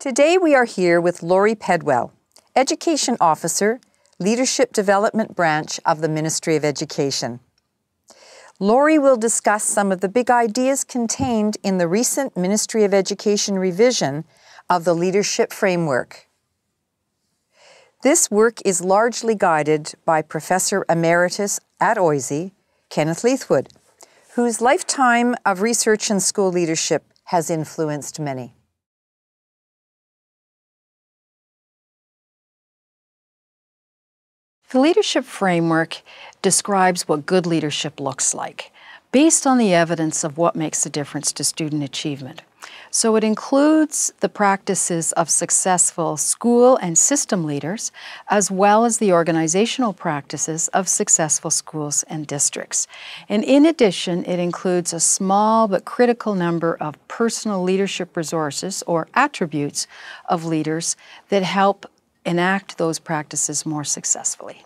Today we are here with Laurie Pedwell, Education Officer, Leadership Development Branch of the Ministry of Education. Laurie will discuss some of the big ideas contained in the recent Ministry of Education revision of the Leadership Framework. This work is largely guided by Professor Emeritus at OISE, Kenneth Leithwood, whose lifetime of research in school leadership has influenced many. The leadership framework describes what good leadership looks like, based on the evidence of what makes a difference to student achievement. So it includes the practices of successful school and system leaders, as well as the organizational practices of successful schools and districts. And in addition, it includes a small but critical number of personal leadership resources or attributes of leaders that help enact those practices more successfully.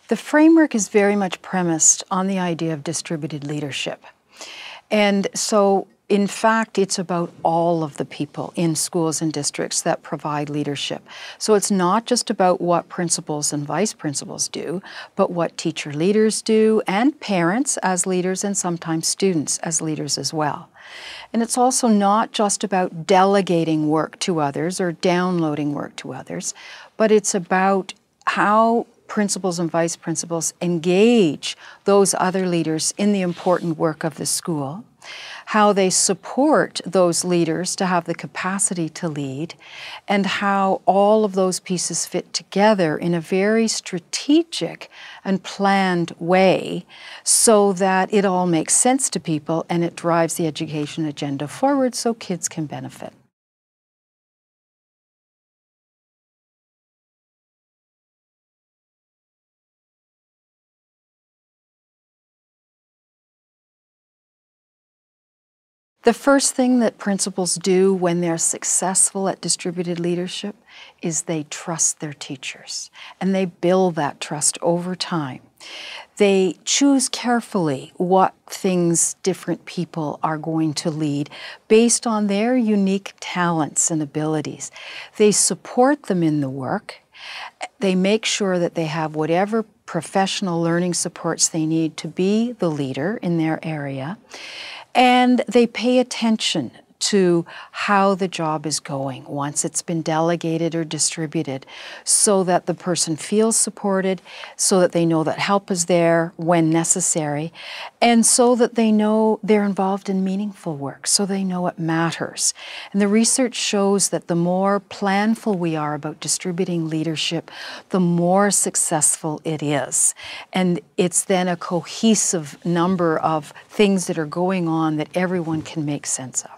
The framework is very much premised on the idea of distributed leadership. And so, in fact, it's about all of the people in schools and districts that provide leadership. So it's not just about what principals and vice principals do, but what teacher leaders do, and parents as leaders, and sometimes students as leaders as well. And it's also not just about delegating work to others or downloading work to others, but it's about how principals and vice principals engage those other leaders in the important work of the school, how they support those leaders to have the capacity to lead, and how all of those pieces fit together in a very strategic and planned way so that it all makes sense to people and it drives the education agenda forward so kids can benefit. The first thing that principals do when they're successful at distributed leadership is they trust their teachers, and they build that trust over time. They choose carefully what things different people are going to lead based on their unique talents and abilities. They support them in the work. They make sure that they have whatever professional learning supports they need to be the leader in their area. And they pay attention to how the job is going once it's been delegated or distributed so that the person feels supported, so that they know that help is there when necessary, and so that they know they're involved in meaningful work, so they know it matters. And the research shows that the more planful we are about distributing leadership, the more successful it is. And it's then a cohesive number of things that are going on that everyone can make sense of.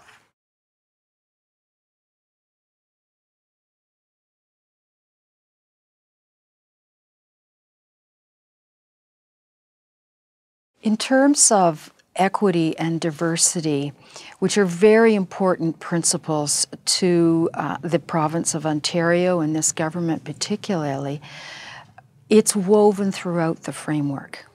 In terms of equity and diversity, which are very important principles to the province of Ontario and this government particularly, it's woven throughout the framework.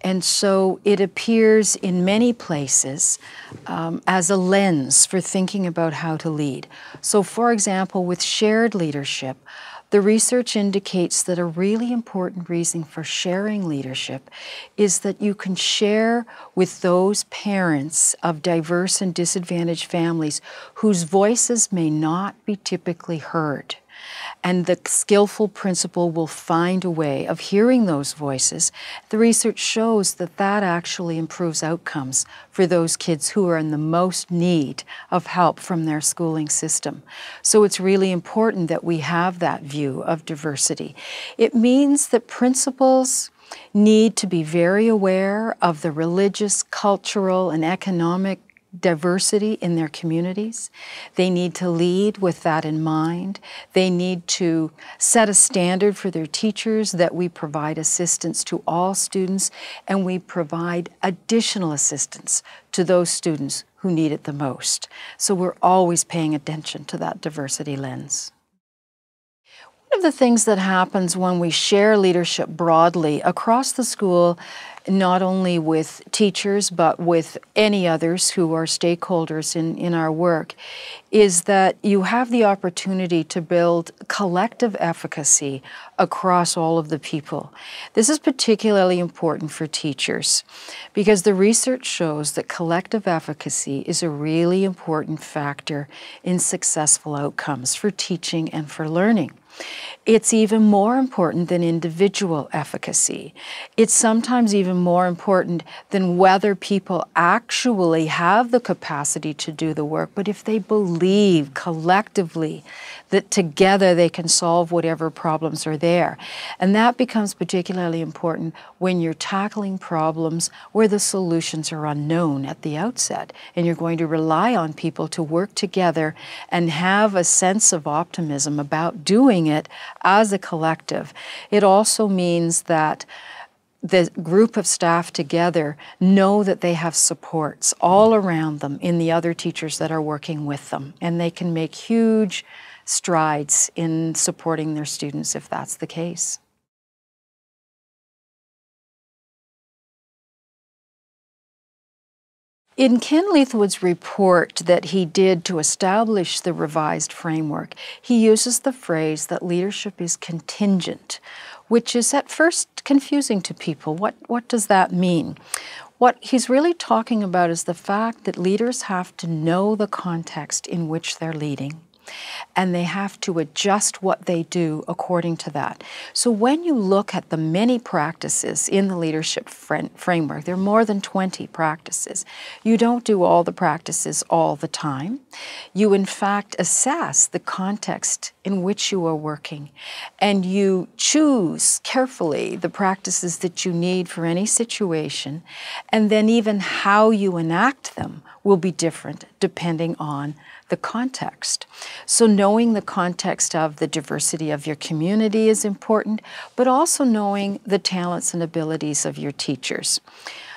And so it appears in many places as a lens for thinking about how to lead. So for example, with shared leadership, the research indicates that a really important reason for sharing leadership is that you can share with those parents of diverse and disadvantaged families whose voices may not be typically heard. And the skillful principal will find a way of hearing those voices. The research shows that that actually improves outcomes for those kids who are in the most need of help from their schooling system. So it's really important that we have that view of diversity. It means that principals need to be very aware of the religious, cultural, and economic diversity in their communities. They need to lead with that in mind. They need to set a standard for their teachers that we provide assistance to all students and we provide additional assistance to those students who need it the most. So we're always paying attention to that diversity lens. One of the things that happens when we share leadership broadly across the school, not only with teachers but with any others who are stakeholders in our work, is that you have the opportunity to build collective efficacy across all of the people. This is particularly important for teachers because the research shows that collective efficacy is a really important factor in successful outcomes for teaching and for learning. It's even more important than individual efficacy. It's sometimes even more important than whether people actually have the capacity to do the work, but if they believe collectively that together they can solve whatever problems are there. And that becomes particularly important when you're tackling problems where the solutions are unknown at the outset, and you're going to rely on people to work together and have a sense of optimism about doing it as a collective. It also means that the group of staff together know that they have supports all around them in the other teachers that are working with them, and they can make huge strides in supporting their students if that's the case. In Ken Leithwood's report that he did to establish the revised framework, he uses the phrase that leadership is contingent, which is at first confusing to people. What does that mean? What he's really talking about is the fact that leaders have to know the context in which they're leading, and they have to adjust what they do according to that. So when you look at the many practices in the leadership framework, there are more than 20 practices. You don't do all the practices all the time. You in fact assess the context in which you are working, and you choose carefully the practices that you need for any situation, and then even how you enact them will be different depending on the context. So knowing the context of the diversity of your community is important, but also knowing the talents and abilities of your teachers.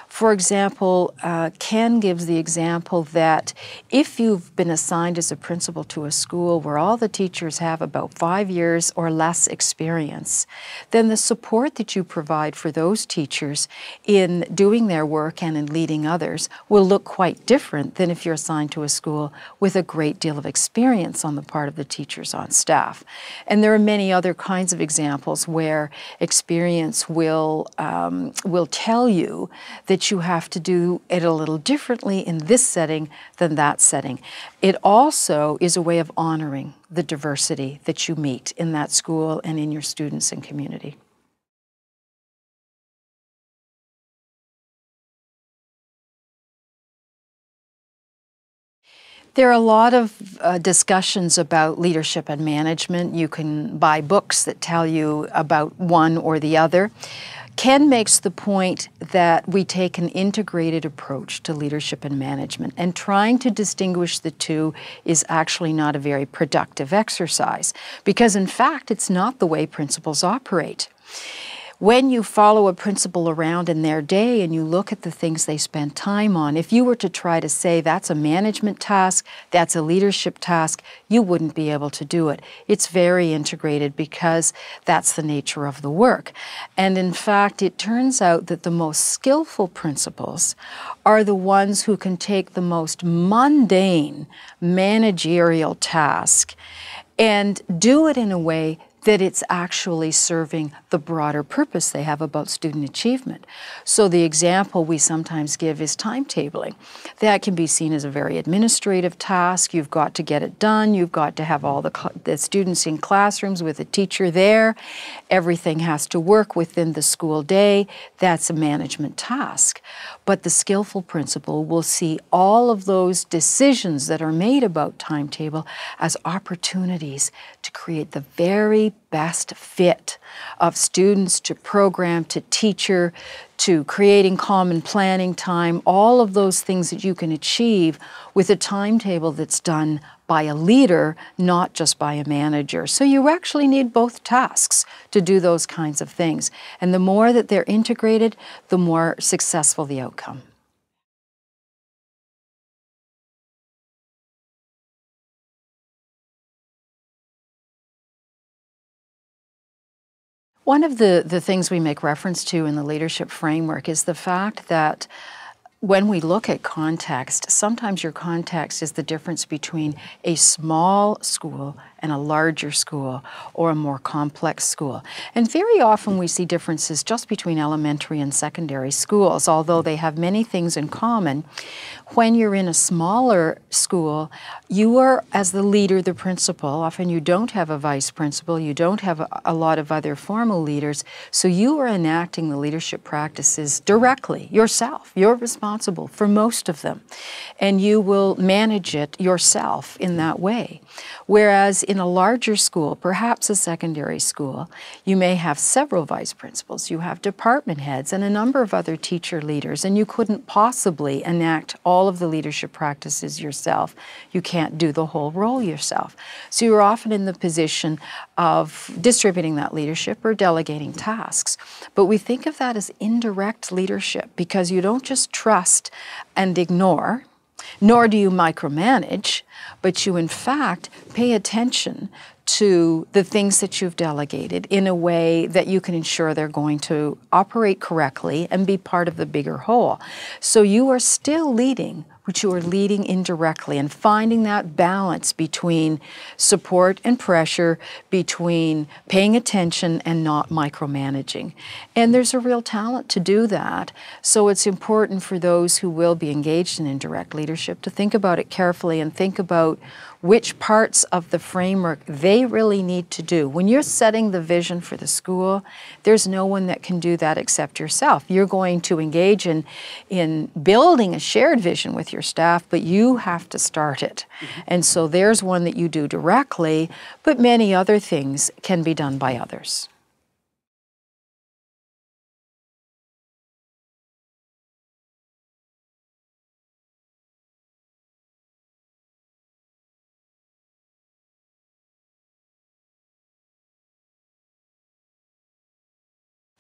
For example, Ken gives the example that if you've been assigned as a principal to a school where all the teachers have about 5 years or less experience, then the support that you provide for those teachers in doing their work and in leading others will look quite different than if you're assigned to a school with a great deal of experience on the part of the teachers on staff. And there are many other kinds of examples where experience will tell you that you have to do it a little differently in this setting than that setting. It also is a way of honoring the diversity that you meet in that school and in your students and community. There are a lot of discussions about leadership and management. You can buy books that tell you about one or the other. Ken makes the point that we take an integrated approach to leadership and management, and trying to distinguish the two is actually not a very productive exercise, because in fact it's not the way principals operate. When you follow a principal around in their day and you look at the things they spend time on, if you were to try to say that's a management task, that's a leadership task, you wouldn't be able to do it. It's very integrated because that's the nature of the work. And in fact, it turns out that the most skillful principals are the ones who can take the most mundane managerial task and do it in a way that it's actually serving the broader purpose they have about student achievement. So the example we sometimes give is timetabling. That can be seen as a very administrative task. You've got to get it done. You've got to have all the students in classrooms with a teacher there. Everything has to work within the school day. That's a management task. But the skillful principal will see all of those decisions that are made about timetable as opportunities to create the very best fit of students to program to teacher to creating common planning time, all of those things that you can achieve with a timetable that's done by a leader, not just by a manager. So you actually need both tasks to do those kinds of things. And the more that they're integrated, the more successful the outcome. One of the things we make reference to in the leadership framework is the fact that when we look at context, sometimes your context is the difference between a small school and a larger school or a more complex school. And very often we see differences just between elementary and secondary schools, although they have many things in common. When you're in a smaller school, you are, as the leader, the principal. Often you don't have a vice principal, you don't have a lot of other formal leaders, so you are enacting the leadership practices directly yourself. You're responsible for most of them, and you will manage it yourself in that way. Whereas in a larger school, perhaps a secondary school, you may have several vice principals, you have department heads and a number of other teacher leaders, and you couldn't possibly enact all of the leadership practices yourself. You can't do the whole role yourself. So you're often in the position of distributing that leadership or delegating tasks. But we think of that as indirect leadership because you don't just trust and ignore, nor do you micromanage, but you in fact pay attention to the things that you've delegated in a way that you can ensure they're going to operate correctly and be part of the bigger whole. So you are still leading, but you are leading indirectly and finding that balance between support and pressure, between paying attention and not micromanaging. And there's a real talent to do that. So it's important for those who will be engaged in indirect leadership to think about it carefully and think about which parts of the framework they really need to do. When you're setting the vision for the school, there's no one that can do that except yourself. You're going to engage in building a shared vision with your staff, but you have to start it. And so there's one that you do directly, but many other things can be done by others.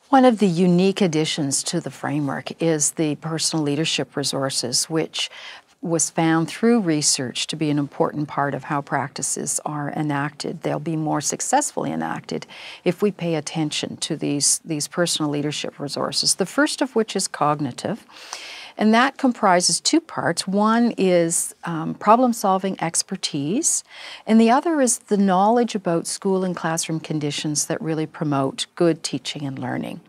One of the unique additions to the framework is the personal leadership resources, which was found through research to be an important part of how practices are enacted. They'll be more successfully enacted if we pay attention to these personal leadership resources, the first of which is cognitive. And that comprises two parts. One is problem-solving expertise, and the other is the knowledge about school and classroom conditions that really promote good teaching and learning.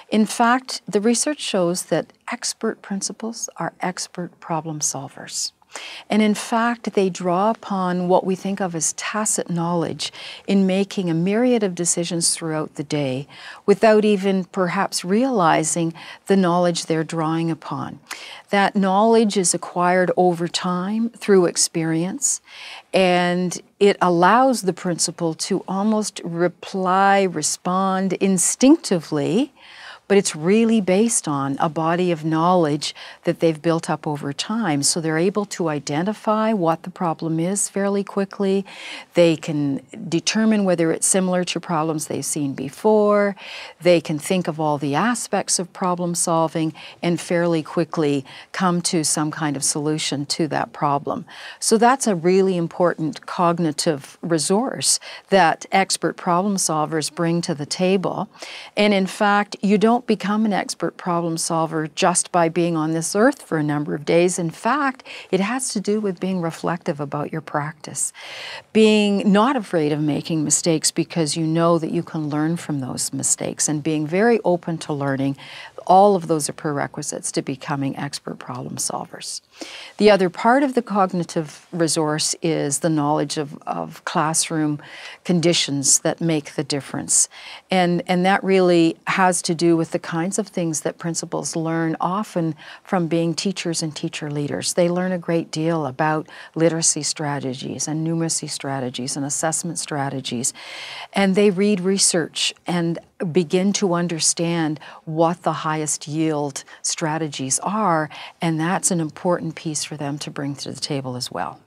In fact, the research shows that expert principals are expert problem solvers. And in fact, they draw upon what we think of as tacit knowledge in making a myriad of decisions throughout the day without even perhaps realizing the knowledge they're drawing upon. That knowledge is acquired over time through experience, and it allows the principal to almost respond instinctively, but it's really based on a body of knowledge that they've built up over time. So they're able to identify what the problem is fairly quickly. They can determine whether it's similar to problems they've seen before. They can think of all the aspects of problem solving and fairly quickly come to some kind of solution to that problem. So that's a really important cognitive resource that expert problem solvers bring to the table. And in fact, you don't become an expert problem solver just by being on this earth for a number of days. In fact, it has to do with being reflective about your practice, being not afraid of making mistakes because you know that you can learn from those mistakes, and being very open to learning. All of those are prerequisites to becoming expert problem solvers. The other part of the cognitive resource is the knowledge of classroom conditions that make the difference. And that really has to do with the kinds of things that principals learn often from being teachers and teacher leaders. They learn a great deal about literacy strategies and numeracy strategies and assessment strategies. And they read research and begin to understand what the highest yield strategies are, and that's an important piece for them to bring to the table as well.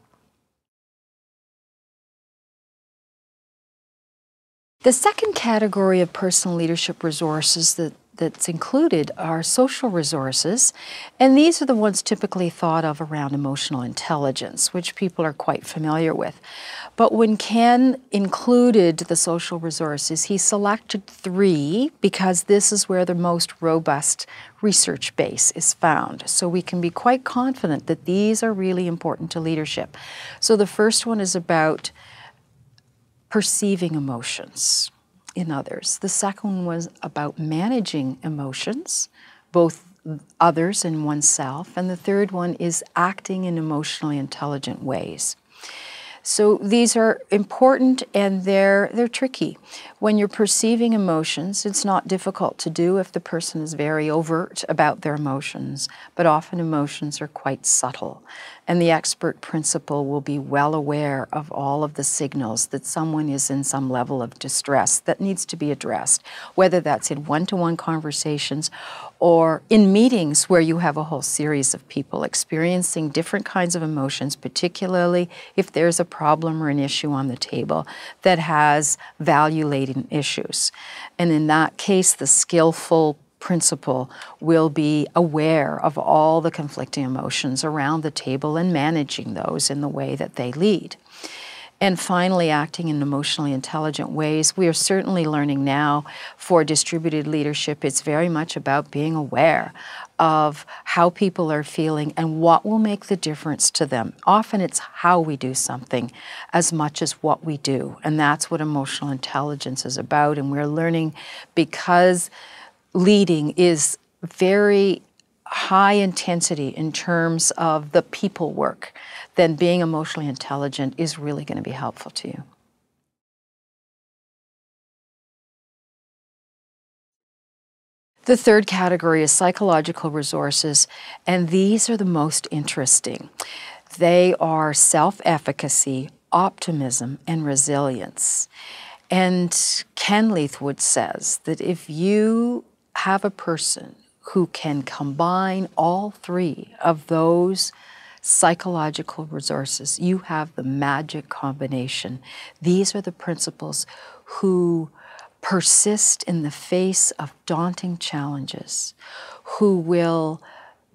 The second category of personal leadership resources that that's included are social resources, and these are the ones typically thought of around emotional intelligence, which people are quite familiar with. But when Ken included the social resources, he selected 3 because this is where the most robust research base is found. So we can be quite confident that these are really important to leadership. So the first one is about perceiving emotions in others. The second one was about managing emotions, both others and oneself. And the third one is acting in emotionally intelligent ways. So these are important, and they're tricky. When you're perceiving emotions, it's not difficult to do if the person is very overt about their emotions, but often emotions are quite subtle. And the expert principal will be well aware of all of the signals that someone is in some level of distress that needs to be addressed, whether that's in one-to-one conversations or in meetings where you have a whole series of people experiencing different kinds of emotions, particularly if there's a problem or an issue on the table that has value-laden issues. And in that case, the skillful principal will be aware of all the conflicting emotions around the table and managing those in the way that they lead. And finally, acting in emotionally intelligent ways. We are certainly learning now for distributed leadership, it's very much about being aware of how people are feeling and what will make the difference to them. Often it's how we do something as much as what we do. And that's what emotional intelligence is about. And we're learning, because leading is very high intensity in terms of the people work, then being emotionally intelligent is really going to be helpful to you. The third category is psychological resources, and these are the most interesting. They are self-efficacy, optimism, and resilience. And Ken Leithwood says that if you have a person who can combine all 3 of those psychological resources, you have the magic combination. These are the principals who persist in the face of daunting challenges, who will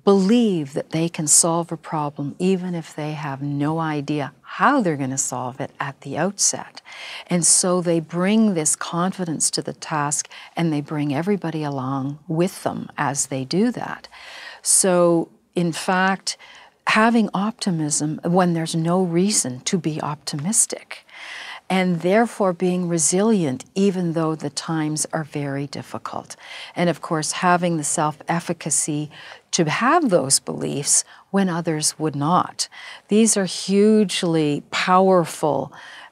believe that they can solve a problem even if they have no idea how they're going to solve it at the outset. And so they bring this confidence to the task, and they bring everybody along with them as they do that. So, in fact, having optimism when there's no reason to be optimistic, and therefore being resilient even though the times are very difficult. And of course, having the self-efficacy to have those beliefs when others would not. These are hugely powerful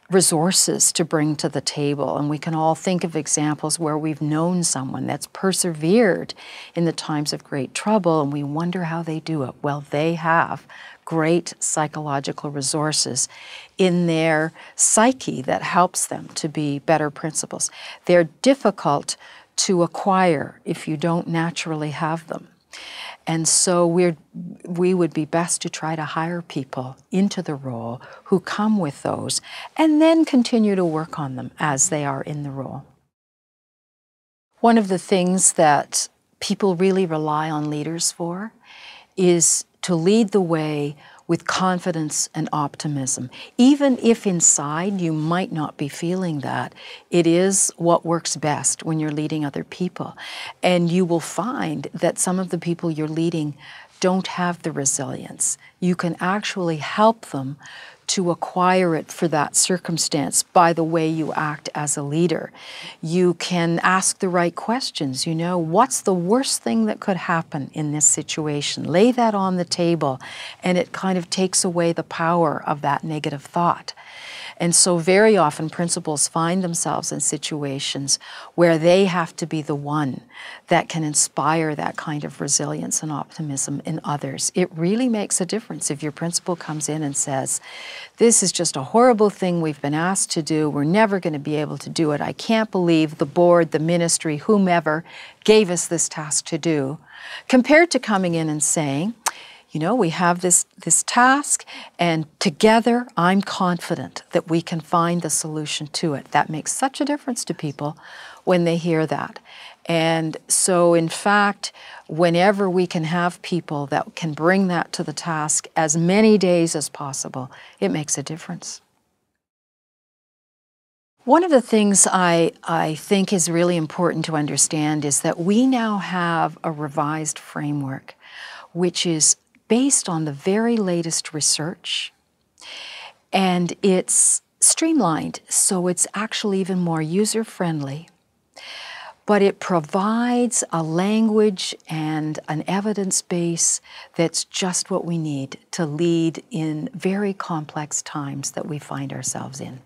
resources to bring to the table, and we can all think of examples where we've known someone that's persevered in the times of great trouble, and we wonder how they do it. Well, they have great psychological resources in their psyche that helps them to be better principals. They're difficult to acquire if you don't naturally have them. And so we would be best to try to hire people into the role who come with those, and then continue to work on them as they are in the role. One of the things that people really rely on leaders for is to lead the way with confidence and optimism. Even if inside you might not be feeling that, it is what works best when you're leading other people. And you will find that some of the people you're leading don't have the resilience. You can actually help them to acquire it for that circumstance by the way you act as a leader. You can ask the right questions. You know, what's the worst thing that could happen in this situation? Lay that on the table, and it kind of takes away the power of that negative thought. And so very often principals find themselves in situations where they have to be the one that can inspire that kind of resilience and optimism in others. It really makes a difference if your principal comes in and says, this is just a horrible thing we've been asked to do. We're never going to be able to do it. I can't believe the board, the ministry, whomever gave us this task to do. Compared to coming in and saying, you know, we have this task, and together I'm confident that we can find the solution to it. That makes such a difference to people when they hear that. And so, in fact, whenever we can have people that can bring that to the task as many days as possible, it makes a difference. One of the things I think is really important to understand is that we now have a revised framework, which is based on the very latest research, and it's streamlined, so it's actually even more user-friendly. But it provides a language and an evidence base that's just what we need to lead in very complex times that we find ourselves in.